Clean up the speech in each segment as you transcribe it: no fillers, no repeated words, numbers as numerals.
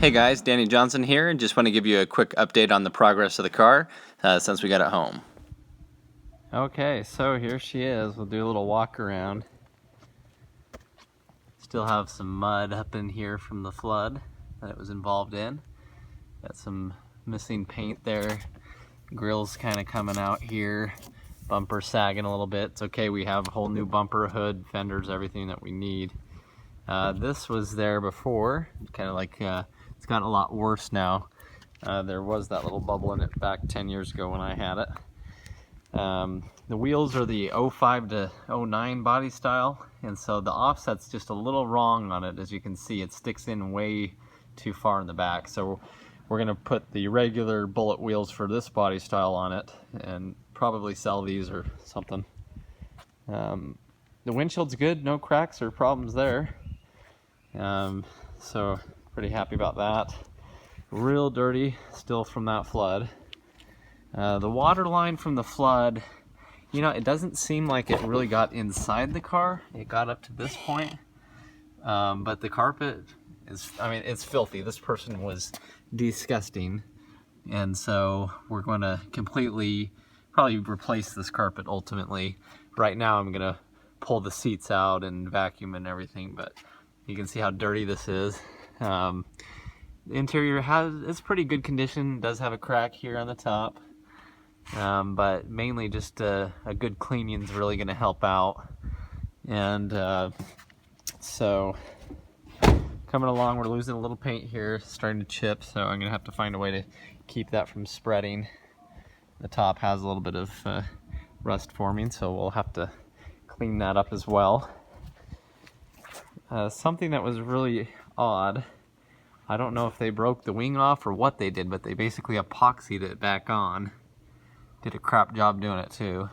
Hey guys, Danny Johnson here, and just want to give you a quick update on the progress of the car since we got it home. Okay, so here she is. We'll do a little walk around. Still have some mud up in here from the flood that it was involved in. Got some missing paint there. Grill's kind of coming out here. Bumper sagging a little bit. It's okay, we have a whole new bumper, hood, fenders, everything that we need. This was there before, kind of like it's gotten a lot worse now. There was that little bubble in it back 10 years ago when I had it. The wheels are the 05 to 09 body style, and so the offset's just a little wrong on it. As you can see, it sticks in way too far in the back. So we're going to put the regular Bullitt wheels for this body style on it and probably sell these or something. The windshield's good, no cracks or problems there. So pretty happy about that. Real dirty still from that flood. The water line from the flood, you know, it doesn't seem like it really got inside the car. It got up to this point, but the carpet is, I mean, it's filthy. This person was disgusting, and so we're going to completely probably replace this carpet ultimately. Right now I'm going to pull the seats out and vacuum and everything, but you can see how dirty this is. The interior it's pretty good condition. It does have a crack here on the top, but mainly just a good cleaning is really going to help out. And so coming along, we're losing a little paint here, starting to chip, so I'm going to have to find a way to keep that from spreading. The top has a little bit of rust forming, so we'll have to clean that up as well. Something that was really odd, I don't know if they broke the wing off or what they did, but they basically epoxied it back on. Did a crap job doing it too.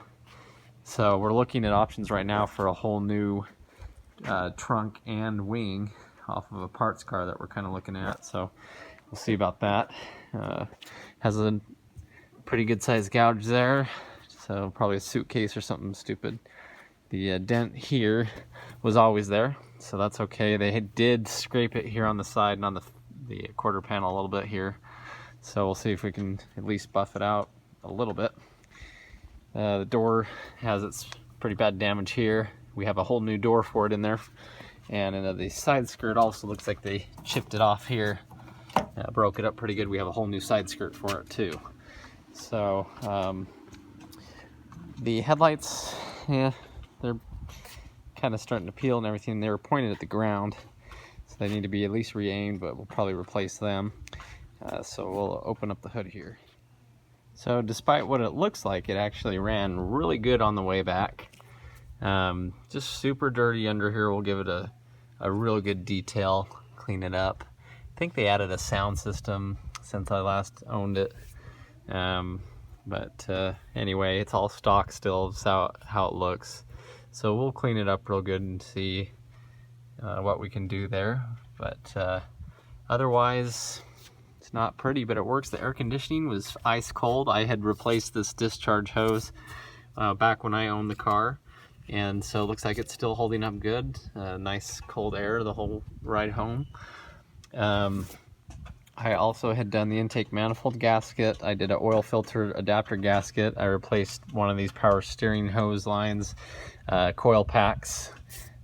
So we're looking at options right now for a whole new trunk and wing off of a parts car that we're kind of looking at. So we'll see about that. Has a pretty good sized gouge there, so probably a suitcase or something stupid. The dent here was always there, so that's okay. They did scrape it here on the side and on the quarter panel a little bit here, so we'll see if we can at least buff it out a little bit. The door has its pretty bad damage here. We have a whole new door for it in there, and the side skirt also looks like they chipped it off here, broke it up pretty good. We have a whole new side skirt for it too. So the headlights, yeah, they're kind of starting to peel and everything. They were pointed at the ground, so they need to be at least re-aimed, but we'll probably replace them. So we'll open up the hood here. So despite what it looks like, it actually ran really good on the way back. Just super dirty under here. We'll give it a real good detail, clean it up. I think they added a sound system since I last owned it. But anyway, it's all stock still. It's how it looks. So we'll clean it up real good and see what we can do there. But otherwise, it's not pretty, but it works. The air conditioning was ice cold. I had replaced this discharge hose back when I owned the car, and so it looks like it's still holding up good. Nice cold air the whole ride home. I also had done the intake manifold gasket. I did an oil filter adapter gasket. I replaced one of these power steering hose lines, coil packs.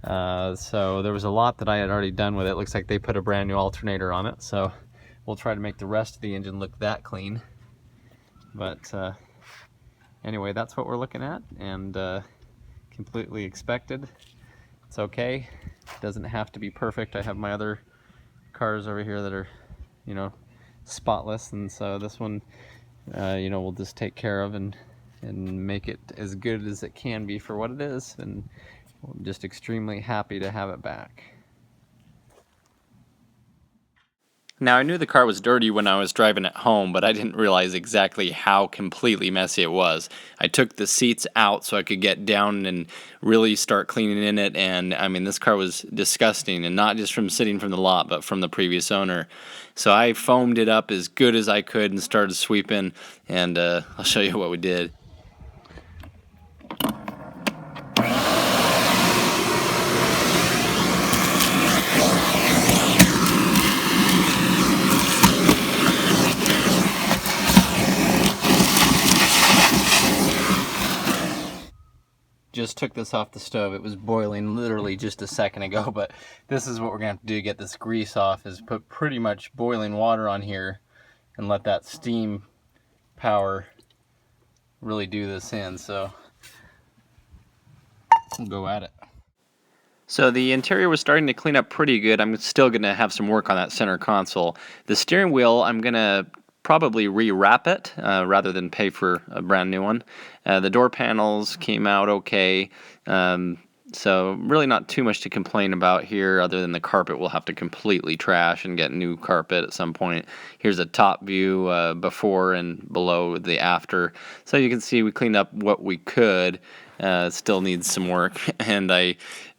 So there was a lot that I had already done with it. Looks like they put a brand new alternator on it. So we'll try to make the rest of the engine look that clean. But anyway, that's what we're looking at, and completely expected. It's okay. It doesn't have to be perfect. I have my other cars over here that are, you know, spotless, and so this one, you know, we'll just take care of and make it as good as it can be for what it is, and I'm just extremely happy to have it back. Now, I knew the car was dirty when I was driving it home, but I didn't realize exactly how completely messy it was. I took the seats out so I could get down and really start cleaning in it, and I mean, this car was disgusting, and not just from sitting from the lot, but from the previous owner. So I foamed it up as good as I could and started sweeping, and I'll show you what we did. took this off the stove. It was boiling literally just a second ago, but this is what we're gonna have to do to get this grease off, is put pretty much boiling water on here and let that steam power really do this in. So we'll go at it. So the interior was starting to clean up pretty good. I'm still going to have some work on that center console. The steering wheel, I'm going to probably rewrap it rather than pay for a brand new one. The door panels came out okay. So really not too much to complain about here, other than the carpet we'll have to completely trash and get new carpet at some point. Here's a top view before and below the after. So you can see we cleaned up what we could. Still needs some work, and I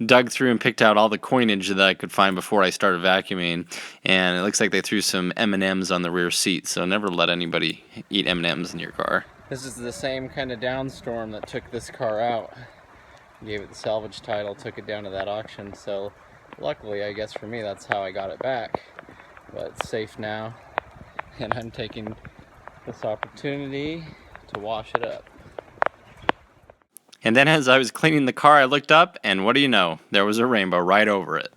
dug through and picked out all the coinage that I could find before I started vacuuming, and it looks like they threw some M&Ms on the rear seat, so never let anybody eat M&Ms in your car. This is the same kind of downstorm that took this car out. Gave it the salvage title, took it down to that auction, so luckily, I guess for me, that's how I got it back. But it's safe now, and I'm taking this opportunity to wash it up. And then as I was cleaning the car, I looked up, and what do you know? There was a rainbow right over it.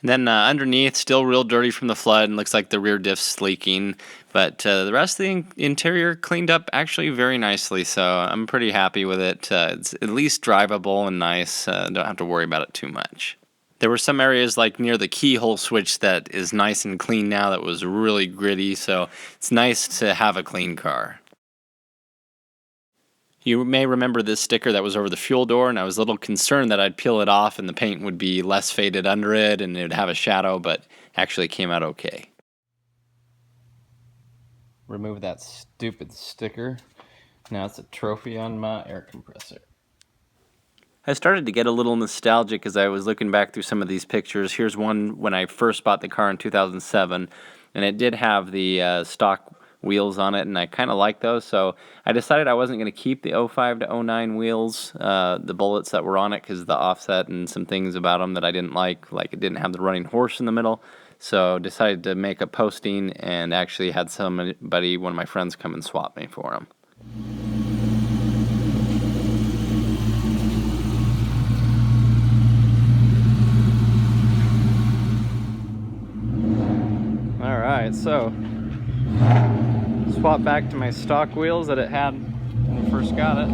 And then underneath, still real dirty from the flood, and looks like the rear diff's leaking. But the rest of the interior cleaned up actually very nicely, so I'm pretty happy with it. It's at least drivable and nice. Don't have to worry about it too much. There were some areas like near the keyhole switch that is nice and clean now that was really gritty, so it's nice to have a clean car. You may remember this sticker that was over the fuel door, and I was a little concerned that I'd peel it off and the paint would be less faded under it and it would have a shadow, but actually came out okay. Remove that stupid sticker. Now it's a trophy on my air compressor. I started to get a little nostalgic as I was looking back through some of these pictures. Here's one when I first bought the car in 2007, and it did have the stock wheels on it, and I kind of like those, so I decided I wasn't going to keep the 05 to 09 wheels, the Bullits that were on it, because of the offset and some things about them that I didn't like it didn't have the running horse in the middle, so decided to make a posting and actually had somebody, one of my friends, come and swap me for them. Alright, so swap back to my stock wheels that it had when I first got it.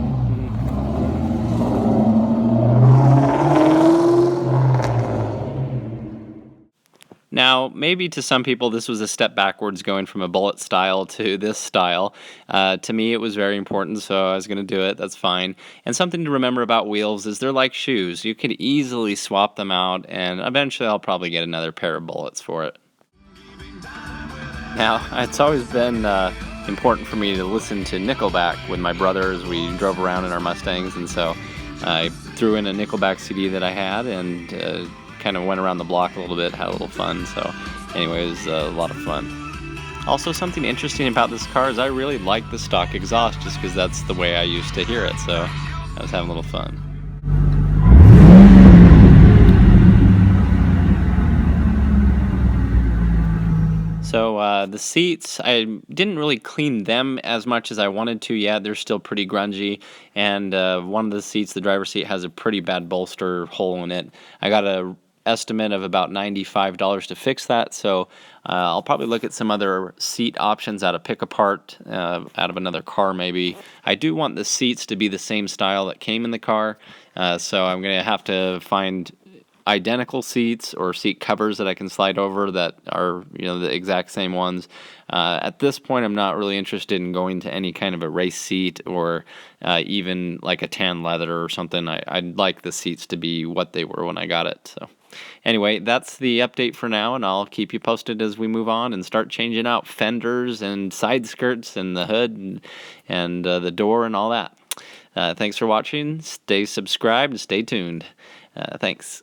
Now, maybe to some people this was a step backwards going from a Bullitt style to this style. To me it was very important, so I was going to do it. That's fine. And something to remember about wheels is they're like shoes. You could easily swap them out, and eventually I'll probably get another pair of Bullits for it. Now, it's always been important for me to listen to Nickelback with my brother as we drove around in our Mustangs, and so I threw in a Nickelback CD that I had and kind of went around the block a little bit, had a little fun. So anyway, it was a lot of fun. Also, something interesting about this car is I really like the stock exhaust just because that's the way I used to hear it, so I was having a little fun. So the seats, I didn't really clean them as much as I wanted to yet. They're still pretty grungy, and one of the seats, the driver's seat, has a pretty bad bolster hole in it. I got an estimate of about $95 to fix that, so I'll probably look at some other seat options out of pick-apart, out of another car maybe. I do want the seats to be the same style that came in the car, so I'm going to have to find identical seats or seat covers that I can slide over that are, the exact same ones. At this point, I'm not really interested in going to any kind of a race seat or even like a tan leather or something. I'd like the seats to be what they were when I got it. So anyway, that's the update for now, and I'll keep you posted as we move on and start changing out fenders and side skirts and the hood and the door and all that. Thanks for watching. Stay subscribed and stay tuned. Thanks.